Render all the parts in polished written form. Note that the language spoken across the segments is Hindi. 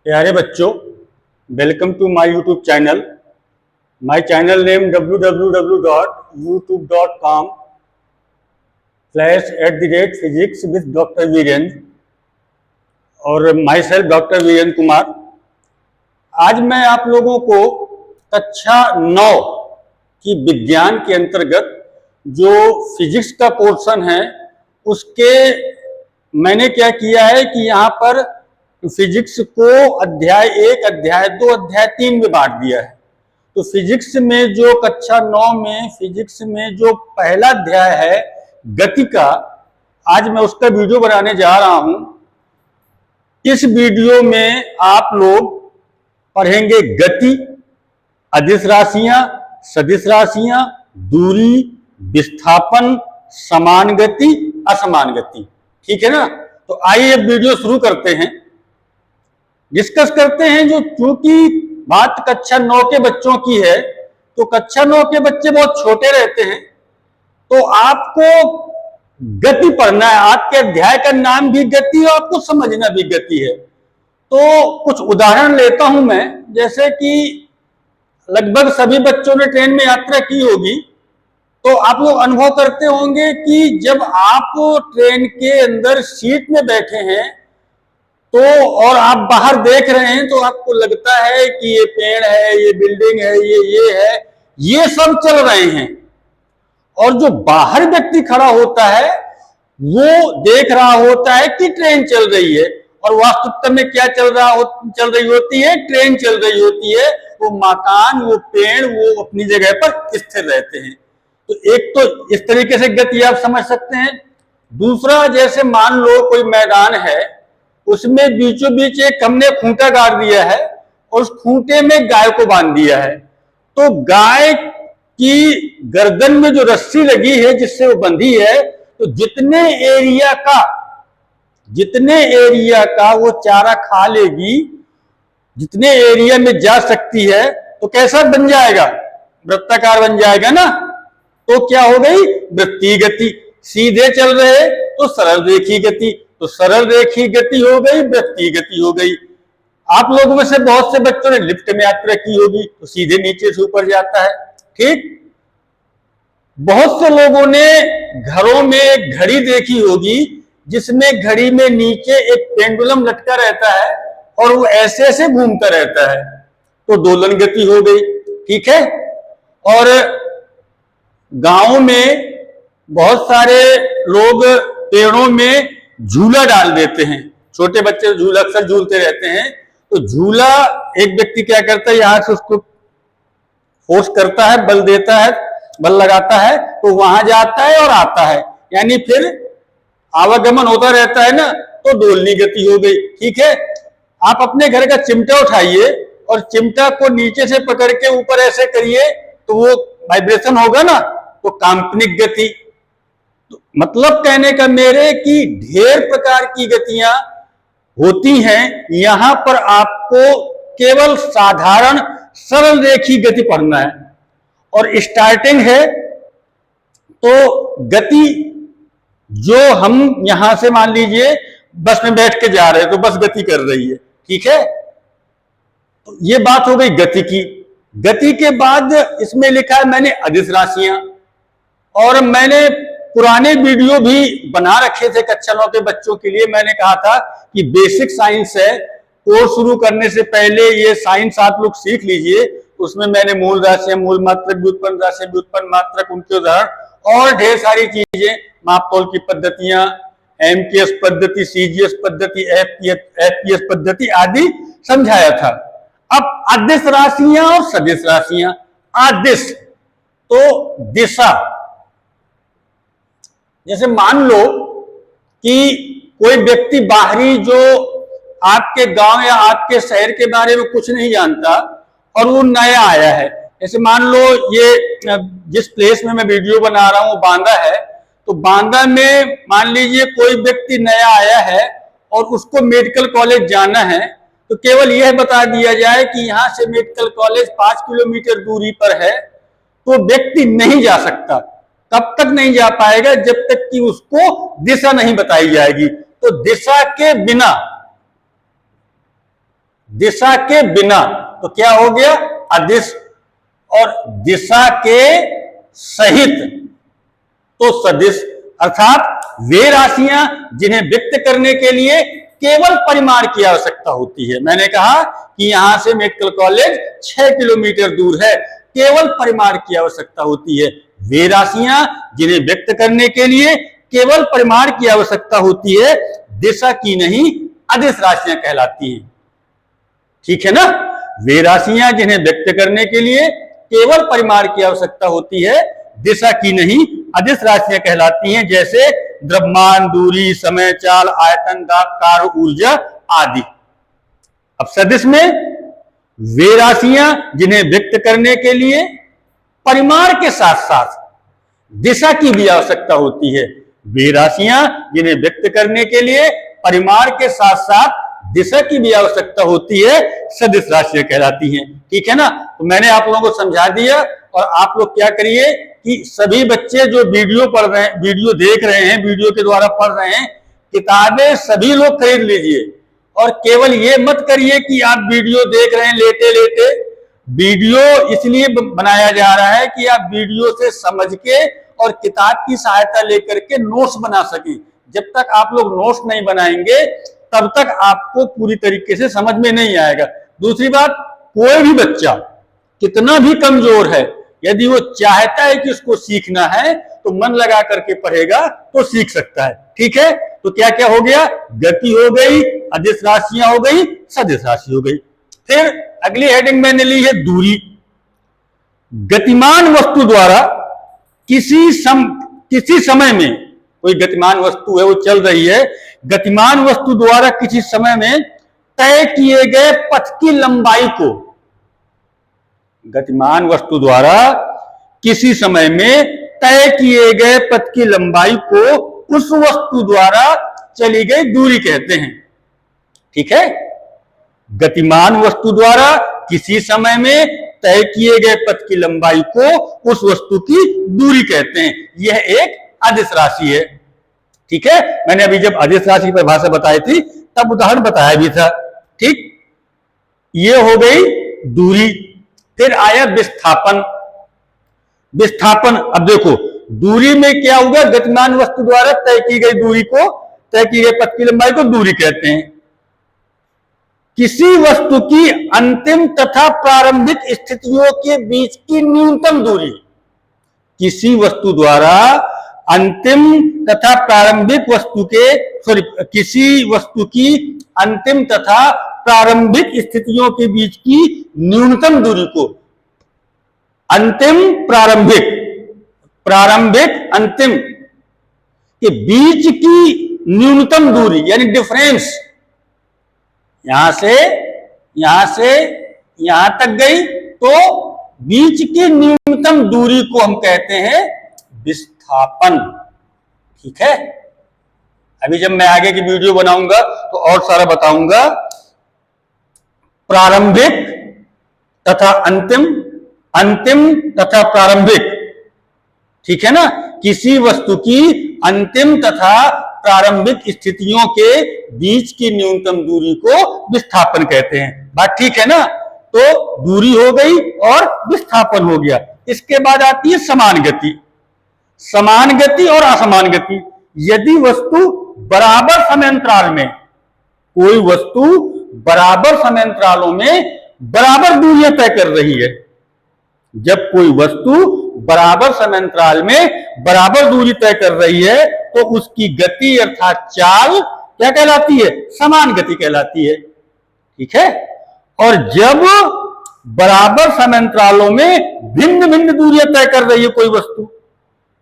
प्यारे बच्चों, welcome to my YouTube channel. My channel name www.youtube.com/@physics with doctor Virendra और myself doctor Virendra Kumar. आज मैं आप लोगों को कक्षा 9 की विज्ञान के अंतर्गत जो फिजिक्स का पोर्शन है उसके मैंने क्या किया है कि यहाँ पर फिजिक्स को अध्याय 1, अध्याय 2, अध्याय 3 में बांट दिया है। तो फिजिक्स में जो कक्षा 9 में फिजिक्स में जो पहला अध्याय है गति का, आज मैं उसका वीडियो बनाने जा रहा हूं। इस वीडियो में आप लोग पढ़ेंगे गति, अदिश राशियां, सदिश राशियां, दूरी, विस्थापन, समान गति, असमान गति। ठीक है ना? तो आइए अब वीडियो शुरू करते हैं, डिस्कस करते हैं। जो चूंकि बात कक्षा 9 के बच्चों की है तो कक्षा 9 के बच्चे बहुत छोटे रहते हैं, तो आपको गति पढ़ना है। आपके अध्याय का नाम भी गति और आपको समझना भी गति है। तो कुछ उदाहरण लेता हूं मैं, जैसे कि लगभग सभी बच्चों ने ट्रेन में यात्रा की होगी, तो आप लोग अनुभव करते होंगे कि जब आप ट्रेन के अंदर सीट में बैठे हैं तो और आप बाहर देख रहे हैं तो आपको लगता है कि ये पेड़ है, ये बिल्डिंग है, ये है, ये सब चल रहे हैं। और जो बाहर व्यक्ति खड़ा होता है वो देख रहा होता है कि ट्रेन चल रही है, और वास्तविकता में क्या चल रही होती है? ट्रेन चल रही होती है। वो मकान, वो पेड़, वो अपनी जगह पर स्थिर रहते हैं। तो एक तो इस तरीके से गति आप समझ सकते हैं। दूसरा, जैसे मान लो कोई मैदान है, उसमें बीचों बीच एक हमने खूंटा गाड़ दिया है और उस खूंटे में गाय को बांध दिया है। तो गाय की गर्दन में जो रस्सी लगी है जिससे वो बंधी है, तो जितने एरिया का वो चारा खा लेगी, जितने एरिया में जा सकती है, तो कैसा बन जाएगा? वृत्ताकार बन जाएगा ना। तो क्या हो गई? वृत्तीय गति। सीधे चल रहे तो सरल रेखीय गति, तो सरल रेखीय गति हो गई, वृत्तीय गति हो गई। आप लोगों में से बहुत से बच्चों ने लिफ्ट में यात्रा की होगी, तो सीधे नीचे से ऊपर जाता है। ठीक। बहुत से लोगों ने घरों में एक घड़ी देखी होगी जिसमें घड़ी में नीचे एक पेंडुलम लटका रहता है और वो ऐसे ऐसे घूमता रहता है, तो दोलन गति हो गई। ठीक है। और गांव में बहुत सारे लोग पेड़ों में झूला डाल देते हैं। छोटे बच्चे झूला अक्सर झूलते रहते हैं, तो झूला एक व्यक्ति क्या करता है, यहां से उसको फोर्स करता है, बल देता है, बल लगाता है, तो वहां जाता है और आता है, यानी फिर आवागमन होता रहता है ना, तो दोलनी गति हो गई। ठीक है। आप अपने घर का चिमटा उठाइए और चिमटा को नीचे से पकड़ के ऊपर ऐसे करिए तो वो वाइब्रेशन होगा ना, तो काल्पनिक गति। तो मतलब कहने का मेरे कि ढेर प्रकार की गतियां होती हैं। यहां पर आपको केवल साधारण सरल रेखीय गति पढ़ना है। और स्टार्टिंग है तो गति जो हम यहां से मान लीजिए बस में बैठ के जा रहे हैं तो बस गति कर रही है। ठीक है। तो ये बात हो गई गति की। गति के बाद इसमें लिखा है मैंने अदिश राशियां, और मैंने पुराने वीडियो भी बना रखे थे कक्षा 9 के बच्चों के लिए। मैंने कहा था कि बेसिक साइंस है, कोर्स शुरू करने से पहले ये साइंस आप लोग सीख लीजिए। उसमें मैंने मूल राशियां, मूल मात्रक, व्युत्पन्न राशि, व्युत्पन्न मात्रक, उनके उदाहरण और ढेर सारी चीजें, मापतोल की पद्धतियां, एमकेएस पद्धति, सीजीएस पद्धति, एफपीएस पद्धति आदि समझाया था। अब अदिश राशियां और सदिश राशियां। अदिश तो दिशा, जैसे मान लो कि कोई व्यक्ति बाहरी जो आपके गांव या आपके शहर के बारे में कुछ नहीं जानता और वो नया आया है। जैसे मान लो ये जिस प्लेस में मैं वीडियो बना रहा हूं बांदा है, तो बांदा में मान लीजिए कोई व्यक्ति नया आया है और उसको मेडिकल कॉलेज जाना है, तो केवल यह बता दिया जाए कि यहां से मेडिकल कॉलेज 5 किलोमीटर दूरी पर है, तो व्यक्ति नहीं जा सकता। तब तक नहीं जा पाएगा जब तक कि उसको दिशा नहीं बताई जाएगी। तो दिशा के बिना दिशा के बिना, तो क्या हो गया? अदिश। और दिशा के सहित तो सदिश। अर्थात वे राशियां जिन्हें व्यक्त करने के लिए केवल परिमाण की आवश्यकता होती है। मैंने कहा कि यहां से मेडिकल कॉलेज 6 किलोमीटर दूर है, केवल परिमाण की आवश्यकता होती है। वे राशियां जिन्हें व्यक्त करने के लिए केवल परिमाण की आवश्यकता होती है, दिशा की नहीं, अदिश राशियां कहलाती हैं। ठीक है ना? वे राशियां जिन्हें व्यक्त करने के लिए केवल परिमाण की आवश्यकता होती है, दिशा की नहीं, अदिश राशियां कहलाती हैं। जैसे द्रव्यमान, दूरी, समय, चाल, आयतन, दाब, कार्य, ऊर्जा आदि। अब सदिश में वे राशियां जिन्हें व्यक्त करने के लिए परिमाण के साथ साथ दिशा की भी आवश्यकता होती है। वे राशियां जिन्हें व्यक्त करने के लिए परिमाण के साथ साथ दिशा की भी आवश्यकता होती है, सदिश राशियां कहलाती हैं। ठीक है ना? तो मैंने आप लोगों को समझा दिया। और आप लोग क्या करिए कि सभी बच्चे जो वीडियो पढ़ रहे हैं, वीडियो देख रहे हैं, वीडियो के द्वारा पढ़ रहे हैं, किताबें सभी लोग खरीद लीजिए। और केवल ये मत करिए कि आप वीडियो देख रहे हैं लेटे लेटे। वीडियो इसलिए बनाया जा रहा है कि आप वीडियो से समझ के और किताब की सहायता लेकर के नोट्स बना सकें। जब तक आप लोग नोट्स नहीं बनाएंगे तब तक आपको पूरी तरीके से समझ में नहीं आएगा। दूसरी बात, कोई भी बच्चा कितना भी कमजोर है, यदि वो चाहता है कि उसको सीखना है तो मन लगा करके पढ़ेगा तो सीख सकता है। ठीक है? तो क्या क्या हो गया? गति हो गई, अदिश राशियां हो गई, सदिश राशि हो गई। फिर अगली हेडिंग मैंने ली है दूरी। गतिमान वस्तु द्वारा किसी समय में, कोई गतिमान वस्तु है, वो चल रही है, गतिमान वस्तु द्वारा किसी समय में तय किए गए पथ की लंबाई को, गतिमान वस्तु द्वारा किसी समय में तय किए गए पथ की लंबाई को उस वस्तु द्वारा चली गई दूरी कहते हैं। ठीक है? गतिमान वस्तु द्वारा किसी समय में तय किए गए पथ की लंबाई को उस वस्तु की दूरी कहते हैं। यह एक अदिश राशि है। ठीक है? मैंने अभी जब अदिश राशि की परिभाषा बताई थी तब उदाहरण बताया भी था। ठीक? ये हो गई दूरी। फिर आया विस्थापन। विस्थापन, अब देखो दूरी में क्या होगा? गतिमान वस्तु द्वारा तय की गई दूरी को, तय की गई पथ की लंबाई को दूरी कहते हैं। किसी वस्तु की अंतिम तथा प्रारंभिक स्थितियों के बीच की न्यूनतम दूरी, किसी वस्तु द्वारा अंतिम तथा प्रारंभिक वस्तु के किसी वस्तु की अंतिम तथा प्रारंभिक स्थितियों के बीच की न्यूनतम दूरी को, अंतिम प्रारंभिक, प्रारंभिक अंतिम के बीच की न्यूनतम दूरी यानी डिफरेंस, यहां से यहां तक गई तो बीच की न्यूनतम दूरी को हम कहते हैं विस्थापन। ठीक है? अभी जब मैं आगे की वीडियो बनाऊंगा तो और सारा बताऊंगा। प्रारंभिक तथा अंतिम, अंतिम तथा प्रारंभिक। ठीक है ना? किसी वस्तु की अंतिम तथा प्रारंभिक स्थितियों के बीच की न्यूनतम दूरी को विस्थापन कहते हैं। बात ठीक है ना? तो दूरी हो गई और विस्थापन हो गया। इसके बाद आती है समान गति। समान गति और असमान गति। यदि वस्तु बराबर समयांतराल में, कोई वस्तु बराबर समयांतरालों में बराबर दूरियां तय कर रही है, जब कोई वस्तु बराबर समयांतराल में बराबर दूरी तय कर रही है तो उसकी गति अर्थात चाल क्या कहलाती है? समान गति कहलाती है। ठीक है? और जब बराबर समयांतरालों में भिन्न भिन्न दूरियां तय कर रही है कोई वस्तु,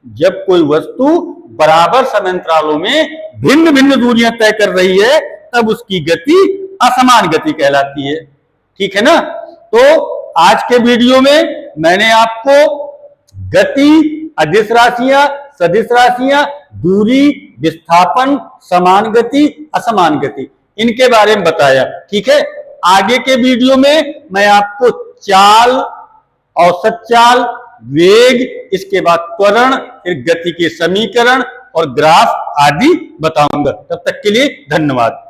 जब कोई वस्तु बराबर समयांतरालों में भिन्न भिन्न दूरियां तय कर रही है तब उसकी गति असमान गति कहलाती है। ठीक है ना? तो आज के वीडियो में मैंने आपको गति, अदिश राशियां, सदिश राशियां, दूरी, विस्थापन, समान गति, असमान गति, इनके बारे में बताया। ठीक है? आगे के वीडियो में मैं आपको चाल, औसत चाल, वेग, इसके बाद त्वरण, फिर गति के समीकरण और ग्राफ आदि बताऊंगा। तब तक के लिए धन्यवाद।